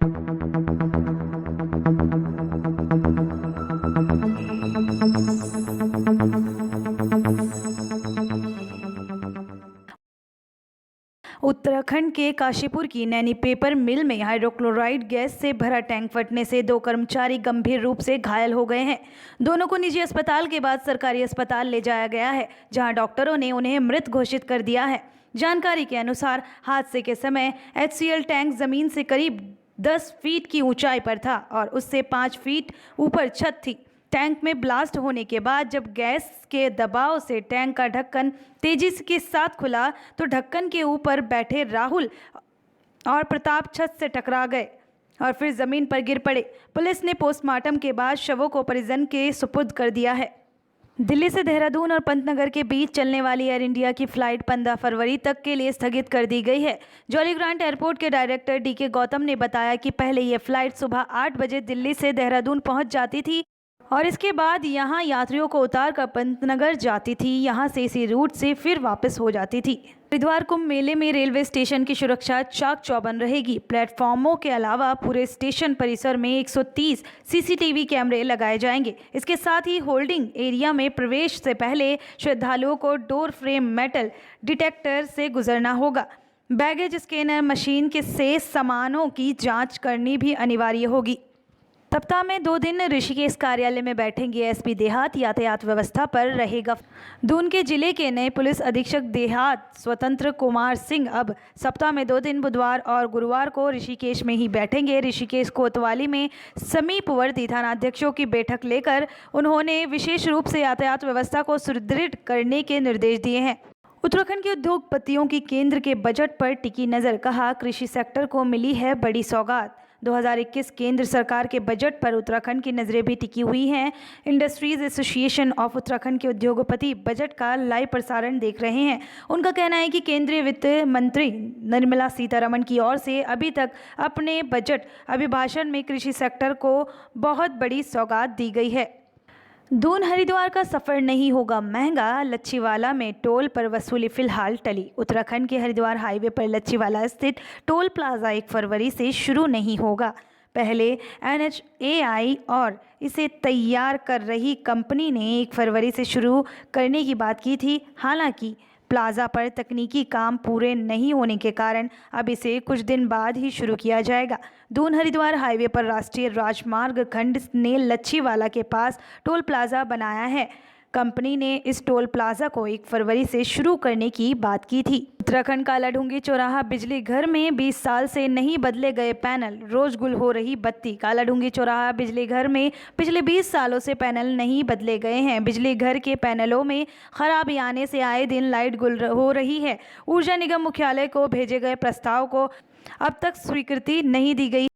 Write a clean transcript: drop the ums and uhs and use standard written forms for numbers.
उत्तराखंड के काशीपुर की नैनी पेपर मिल में हाइड्रोक्लोराइड गैस से भरा टैंक फटने से 2 कर्मचारी गंभीर रूप से घायल हो गए हैं। दोनों को निजी अस्पताल के बाद सरकारी अस्पताल ले जाया गया है, जहां डॉक्टरों ने उन्हें मृत घोषित कर दिया है। जानकारी के अनुसार हादसे के समय HCl टैंक जमीन से करीब 10 फीट की ऊंचाई पर था और उससे 5 फीट ऊपर छत थी। टैंक में ब्लास्ट होने के बाद जब गैस के दबाव से टैंक का ढक्कन तेजी के साथ खुला तो ढक्कन के ऊपर बैठे राहुल और प्रताप छत से टकरा गए और फिर जमीन पर गिर पड़े। पुलिस ने पोस्टमार्टम के बाद शवों को परिजन के सुपुर्द कर दिया है। दिल्ली से देहरादून और पंतनगर के बीच चलने वाली एयर इंडिया की फ्लाइट 15 फरवरी तक के लिए स्थगित कर दी गई है। जॉली ग्रांट एयरपोर्ट के डायरेक्टर DK गौतम ने बताया कि पहले ये फ्लाइट सुबह 8 बजे दिल्ली से देहरादून पहुंच जाती थी और इसके बाद यहां यात्रियों को उतार कर पंतनगर जाती थी। यहां से इसी रूट से फिर वापस हो जाती थी। हरिद्वार कुंभ मेले में रेलवे स्टेशन की सुरक्षा चाक चौबंद रहेगी। प्लेटफॉर्मों के अलावा पूरे स्टेशन परिसर में 130 CCTV कैमरे लगाए जाएंगे। इसके साथ ही होल्डिंग एरिया में प्रवेश से पहले श्रद्धालुओं को डोर फ्रेम मेटल डिटेक्टर से गुजरना होगा। बैगेज स्कैनर मशीन के से सामानों की जाँच करनी भी अनिवार्य होगी। सप्ताह में 2 दिन ऋषिकेश कार्यालय में बैठेंगे SP देहात। यातायात व्यवस्था पर रहेगा। दून के जिले के नए पुलिस अधीक्षक देहात स्वतंत्र कुमार सिंह अब सप्ताह में 2 दिन बुधवार और गुरुवार को ऋषिकेश में ही बैठेंगे। ऋषिकेश कोतवाली में समीपवर्ती थानाध्यक्षों की बैठक लेकर उन्होंने विशेष रूप से यातायात व्यवस्था को सुदृढ़ करने के निर्देश दिए हैं। उत्तराखंड के उद्योगपतियों की केंद्र के बजट पर टिकी नज़र। कहा, कृषि सेक्टर को मिली है बड़ी सौगात। 2021 केंद्र सरकार के बजट पर उत्तराखंड की नज़रें भी टिकी हुई हैं। इंडस्ट्रीज एसोसिएशन ऑफ उत्तराखंड के उद्योगपति बजट का लाइव प्रसारण देख रहे हैं। उनका कहना है कि केंद्रीय वित्त मंत्री निर्मला सीतारमण की ओर से अभी तक अपने बजट अभिभाषण में कृषि सेक्टर को बहुत बड़ी सौगात दी गई है। दून हरिद्वार का सफ़र नहीं होगा महंगा। लच्छीवाला में टोल पर वसूली फिलहाल टली। उत्तराखंड के हरिद्वार हाईवे पर लच्छीवाला स्थित टोल प्लाजा 1 फरवरी से शुरू नहीं होगा। पहले NHAI और इसे तैयार कर रही कंपनी ने 1 फरवरी से शुरू करने की बात की थी। हालांकि प्लाजा पर तकनीकी काम पूरे नहीं होने के कारण अब इसे कुछ दिन बाद ही शुरू किया जाएगा। दून हरिद्वार हाईवे पर राष्ट्रीय राजमार्ग खंड ने लच्छीवाला के पास टोल प्लाजा बनाया है। कंपनी ने इस टोल प्लाजा को 1 फरवरी से शुरू करने की बात की थी। उत्तराखंड कालाढूंगी चौराहा बिजली घर में 20 साल से नहीं बदले गए पैनल, रोज गुल हो रही बत्ती। कालाढूंगी चौराहा बिजली घर में पिछले 20 सालों से पैनल नहीं बदले गए हैं। बिजली घर के पैनलों में खराबी आने से आए दिन लाइट गुल हो रही है। ऊर्जा निगम मुख्यालय को भेजे गए प्रस्ताव को अब तक स्वीकृति नहीं दी गई।